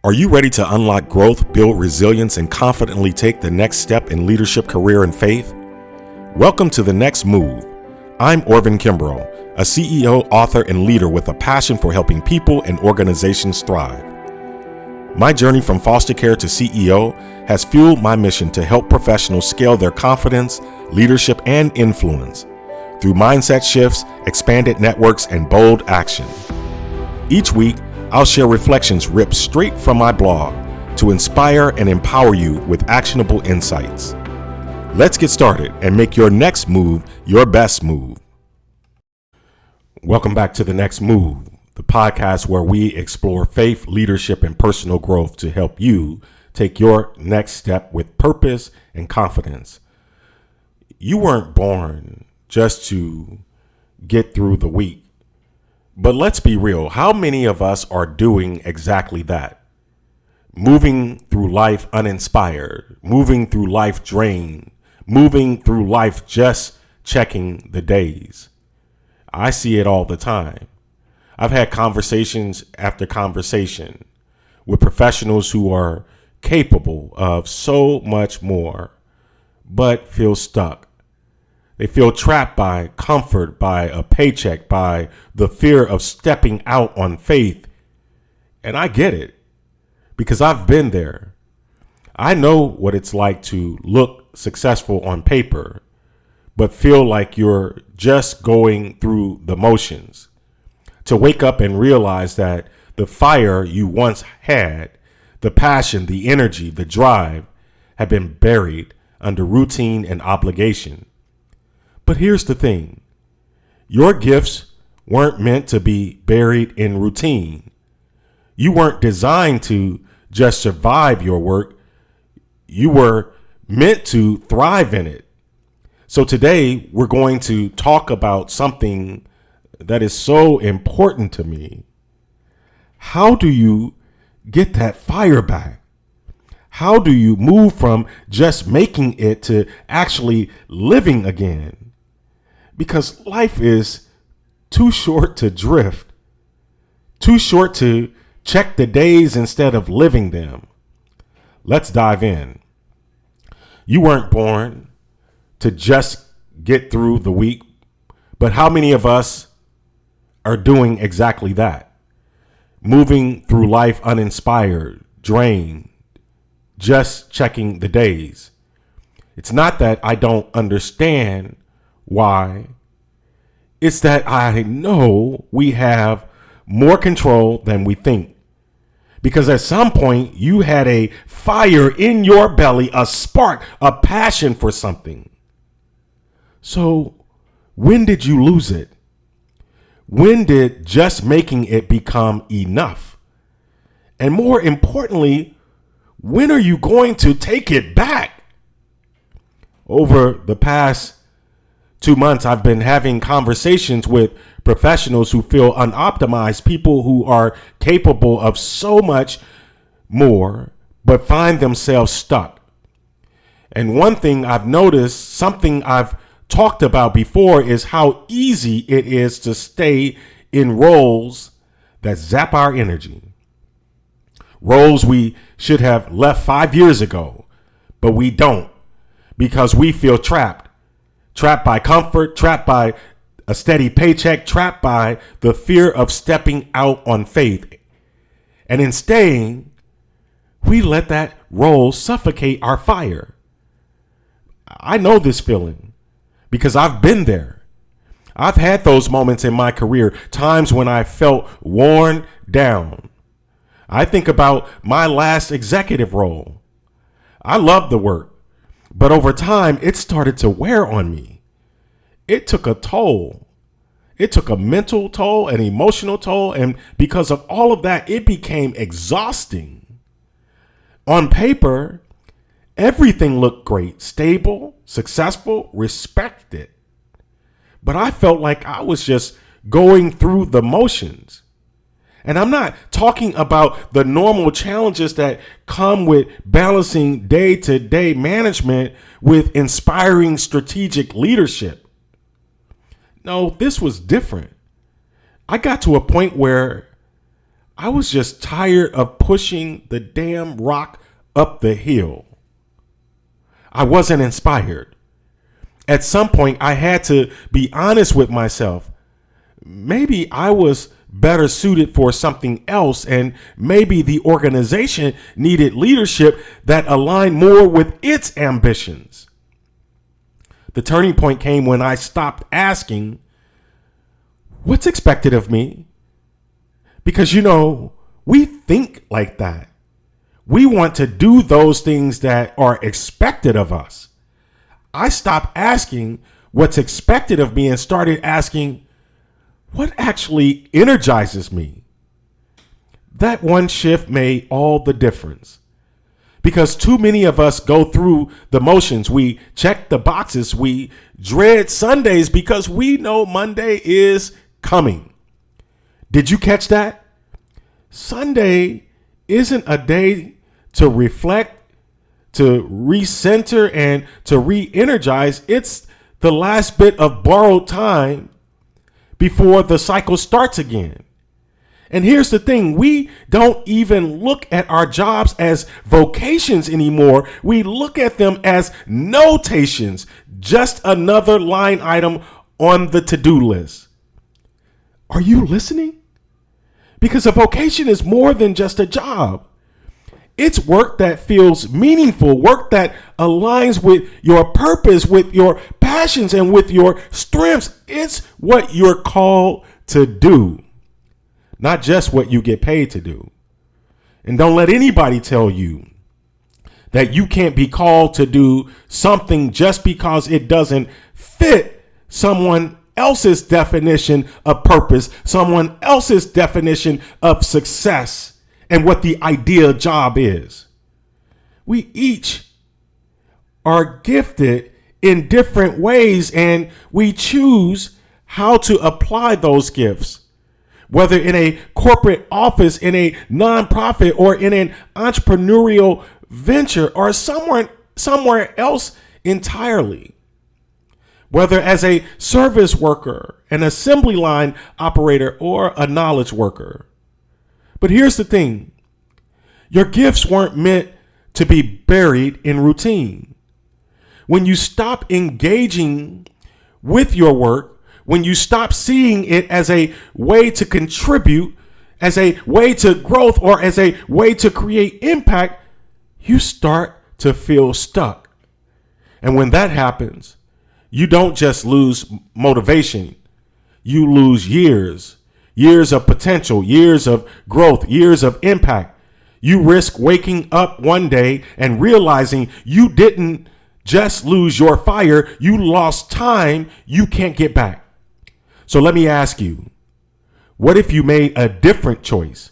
Are you ready to unlock growth, build resilience, and confidently take the next step in leadership, career, and faith? Welcome to The Next Move. I'm Orvin Kimbrough, a CEO, author, and leader with a passion for helping people and organizations thrive. My journey from foster care to CEO has fueled my mission to help professionals scale their confidence, leadership, and influence through mindset shifts, expanded networks, and bold action. Each week, I'll share reflections ripped straight from my blog to inspire and empower you with actionable insights. Let's get started and make your next move your best move. Welcome back to The Next Move, the podcast where we explore faith, leadership, and personal growth to help you take your next step with purpose and confidence. You weren't born just to get through the week. But let's be real, how many of us are doing exactly that? Moving through life uninspired, moving through life drained, moving through life just checking the days. I see it all the time. I've had conversations after conversation with professionals who are capable of so much more, but feel stuck. They feel trapped by comfort, by a paycheck, by the fear of stepping out on faith. And I get it because I've been there. I know what it's like to look successful on paper, but feel like you're just going through the motions. To wake up and realize that the fire you once had, the passion, the energy, the drive, have been buried under routine and obligation. But here's the thing. Your gifts weren't meant to be buried in routine. You weren't designed to just survive your work. You were meant to thrive in it. So today we're going to talk about something that is so important to me. How do you get that fire back? How do you move from just making it to actually living again? Because life is too short to drift, too short to check the days instead of living them. Let's dive in. You weren't born to just get through the week, but how many of us are doing exactly that? Moving through life uninspired, drained, just checking the days. It's not that I don't understand why. It's that I know we have more control than we think. Because at some point you had a fire in your belly, a spark, a passion for something. So when did you lose it? When did just making it become enough? And more importantly, when are you going to take it back? Over the past 2 months, I've been having conversations with professionals who feel unoptimized, people who are capable of so much more, but find themselves stuck. And one thing I've noticed, something I've talked about before, is how easy it is to stay in roles that zap our energy. Roles we should have left 5 years ago, but we don't because we feel trapped. Trapped by comfort, trapped by a steady paycheck, trapped by the fear of stepping out on faith. And in staying, we let that role suffocate our fire. I know this feeling because I've been there. I've had those moments in my career, times when I felt worn down. I think about my last executive role. I loved the work. But over time, it started to wear on me. It took a toll. It took a mental toll, an emotional toll. And because of all of that, it became exhausting. On paper, everything looked great, stable, successful, respected. But I felt like I was just going through the motions. And I'm not talking about the normal challenges that come with balancing day-to-day management with inspiring strategic leadership. No, this was different. I got to a point where I was just tired of pushing the damn rock up the hill. I wasn't inspired. At some point, I had to be honest with myself. Maybe I was better suited for something else, and maybe the organization needed leadership that aligned more with its ambitions. The turning point came when I stopped asking, what's expected of me? Because, we think like that. We want to do those things that are expected of us. I stopped asking what's expected of me and started asking, what actually energizes me? That one shift made all the difference. Because too many of us go through the motions. We check the boxes. We dread Sundays because we know Monday is coming. Did you catch that? Sunday isn't a day to reflect, to recenter, and to re-energize. It's the last bit of borrowed time before the cycle starts again. And here's the thing. We don't even look at our jobs as vocations anymore. We look at them as notations, just another line item on the to-do list. Are you listening? Because a vocation is more than just a job. It's work that feels meaningful, work that aligns with your purpose, with your passions, and with your strengths. It's what you're called to do, not just what you get paid to do. And don't let anybody tell you that you can't be called to do something just because it doesn't fit someone else's definition of purpose, someone else's definition of success, and what the ideal job is. We each are gifted in different ways, and we choose how to apply those gifts, whether in a corporate office, in a nonprofit, or in an entrepreneurial venture, or somewhere else entirely. Whether as a service worker, an assembly line operator, or a knowledge worker. But here's the thing. Your gifts weren't meant to be buried in routine. When you stop engaging with your work, when you stop seeing it as a way to contribute, as a way to growth, or as a way to create impact, you start to feel stuck. And when that happens, you don't just lose motivation, you lose years of potential, years of growth, years of impact. You risk waking up one day and realizing you didn't just lose your fire, you lost time you can't get back. So let me ask you, what if you made a different choice?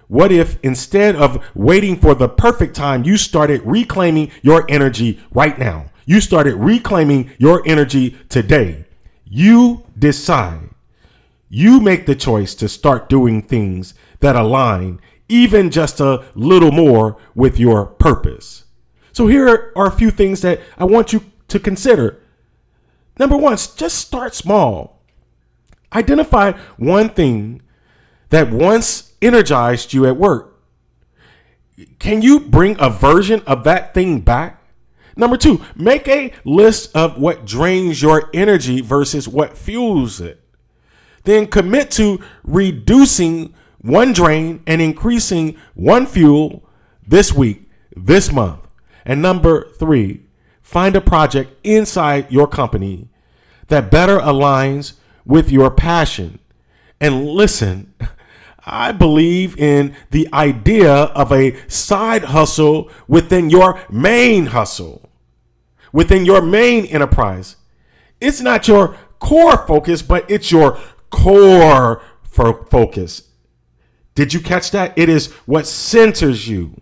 What if instead of waiting for the perfect time, you started reclaiming your energy right now? You started reclaiming your energy today. You decide. You make the choice to start doing things that align even just a little more with your purpose. So here are a few things that I want you to consider. Number one, just start small. Identify one thing that once energized you at work. Can you bring a version of that thing back? Number two, make a list of what drains your energy versus what fuels it. Then commit to reducing one drain and increasing one fuel this week, this month. And number three, find a project inside your company that better aligns with your passion. And listen, I believe in the idea of a side hustle within your main hustle, within your main enterprise. It's not your core focus, but it's your core focus. Did you catch that? It is what centers you.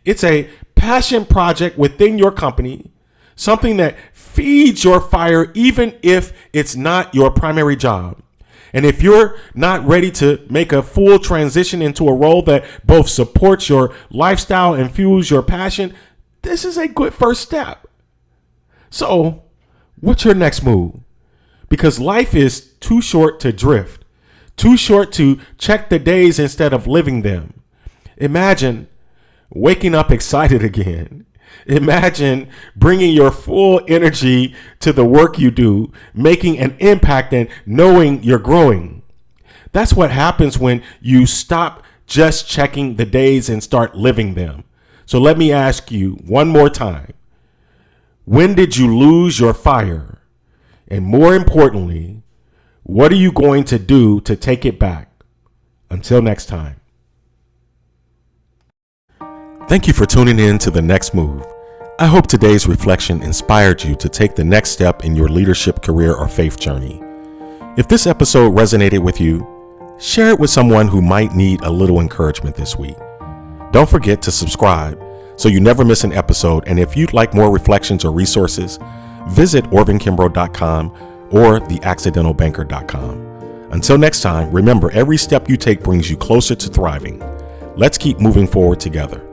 It's a passion project within your company, something that feeds your fire even if it's not your primary job. And if you're not ready to make a full transition into a role that both supports your lifestyle and fuels your passion, this is a good first step. So, what's your next move? Because life is too short to drift, too short to check the days instead of living them. Imagine waking up excited again. Imagine bringing your full energy to the work you do, making an impact and knowing you're growing. That's what happens when you stop just checking the days and start living them. So let me ask you one more time. When did you lose your fire? And more importantly, what are you going to do to take it back? Until next time. Thank you for tuning in to The Next Move. I hope today's reflection inspired you to take the next step in your leadership career or faith journey. If this episode resonated with you, share it with someone who might need a little encouragement this week. Don't forget to subscribe so you never miss an episode. And if you'd like more reflections or resources, visit orvinkimbrough.com or theaccidentalbanker.com. Until next time, remember, every step you take brings you closer to thriving. Let's keep moving forward together.